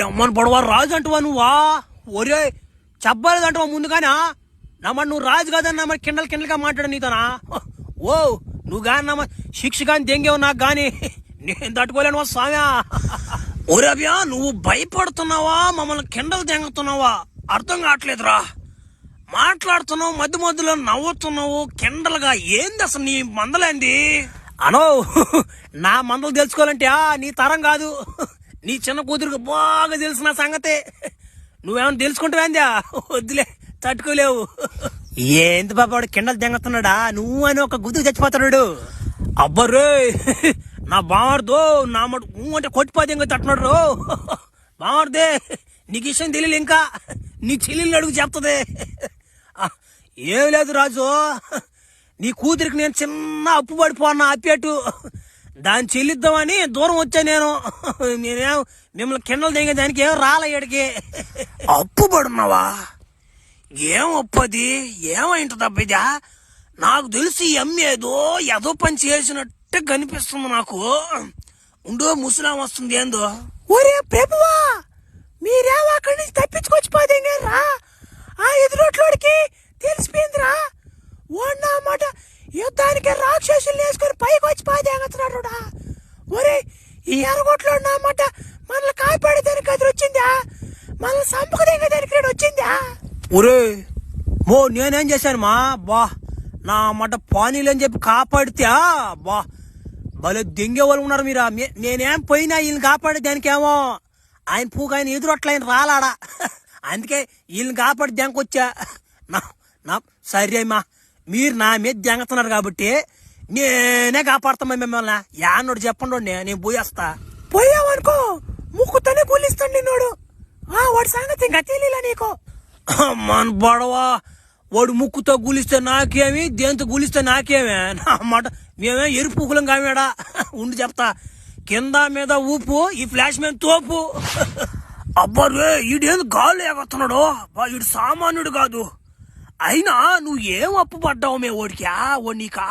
అమ్మని పొడవా రాజు అంటువా నువ్వా? ఒరే చెప్పలేదంటువా ముందుగానా? నమ్మ నువ్వు రాజు కాదని నమ్మ కిండలుగా మాట్లాడు నీతోనా? ఓ నువ్వు గాని నమ్మ శిక్ష కానీ దెంగేవు నాకు గాని నేను తట్టుకోలేను స్వామ్యా. ఒరేబ్యా నువ్వు భయపడుతున్నావా మమ్మల్ని కిండలు దెంగుతున్నావా? అర్థం కావట్లేదురా. మాట్లాడుతున్నావు మధ్య మధ్యలో నవ్వుతున్నావు కిండలుగా. ఏంది అసలు నీ మందలేంది? అనో నా మందలు తెలుసుకోవాలంటే నీ తరం కాదు, నీ చిన్న కూతురుకు బాగా తెలిసిన సంగతే. నువ్వేమన్నా తెలుసుకుంటావేందా? వద్దులే తట్టుకోలేవు. ఏంది బాబాడు కిండలు దెంగుతున్నాడా? నువ్వు అని ఒక గుద్దుకు చచ్చిపోతున్నాడు. అబ్బరే నా బావాడుతో నా మడు అంటే కొట్టిపోతే తట్టున్నాడు బావాడితే. నీకు విషయం తెలియదు ఇంకా, నీ చెల్లెల్ని అడుగు చెప్తుంది. ఏం లేదు రాజు, నీ కూతురికి నేను చిన్న అప్పు పడిపోన్నా అప్పేటు, దాన్ని చెల్లిద్దామని దూరం వచ్చా నేను. నేనేం మిమ్మల్ని కిండలు దిగే దానికి ఏం రాలే ఇక్కడికి. అప్పు పడున్నావా? ఏం అప్పది? ఏమైంటుంది అబ్బిదా? నాకు తెలిసి ఏదో పని చేసినట్టే కనిపిస్తుంది నాకు. ఉండు ముసలాం వస్తుంది ఏందో. ఒరే ప్రభువా మీరేమో అక్కడి నుంచి తప్పించుకొచ్చిపోదేంగారా? ఆ ఎదురోట్లోడికి తెలిసిపోయిందిరా ఓడినామాట. యుద్ధానికి రాక్షసులు వేసుకొని పైకి వచ్చి పాదేంగుతున్నాడు. ఒరే ఈ ఎరగొట్లో అన్నమాట మనల్ని కాపాడేదానికి అది వచ్చిందా? మనల్ని సంపకదేదానికి వచ్చిందా? ఒరే మో నేనేం చేశాను మా బా నా మాట పానీలని చెప్పి కాపాడితే బా భలే దెంగే వాళ్ళు ఉన్నారు మీరా. నేనేం పోయినా వీళ్ళని కాపాడే దానికేమో ఆయన పూగా ఆయన ఎదురొట్ల ఆయన రాలాడా, అందుకే వీళ్ళని కాపాడి దెంకొచ్చా. సరేమ్మా మీరు నా మీద దెంగతున్నారు కాబట్టి నేనే కాపాడుతామా మిమ్మల్ని. యాన్నోడు చెప్పండి నేను పోయేస్తా. పోయావనుకో ముక్కుతోనే కూలిస్తాడు నిన్నోడు. వాడి సంగతి ఇంకా తెలియలా నీకు. మన బడవా వాడు ముక్కుతో గులిస్తే నాకేమి, దేంతో గులిస్తే నాకేమే అన్నమాట. మేమే ఎరుపుకులం కామేడా. ఉండి చెప్తా. కింద మీద ఊపు, ఈ ఫ్లాష్ మీద తోపు. అబ్బరే ఈడేందు గాలు ఎగుతున్నాడు. వీడు సామాన్యుడు కాదు. అయినా నువ్వు ఏం అప్పు పడ్డావు మే ఓడికా? ఓ నీకా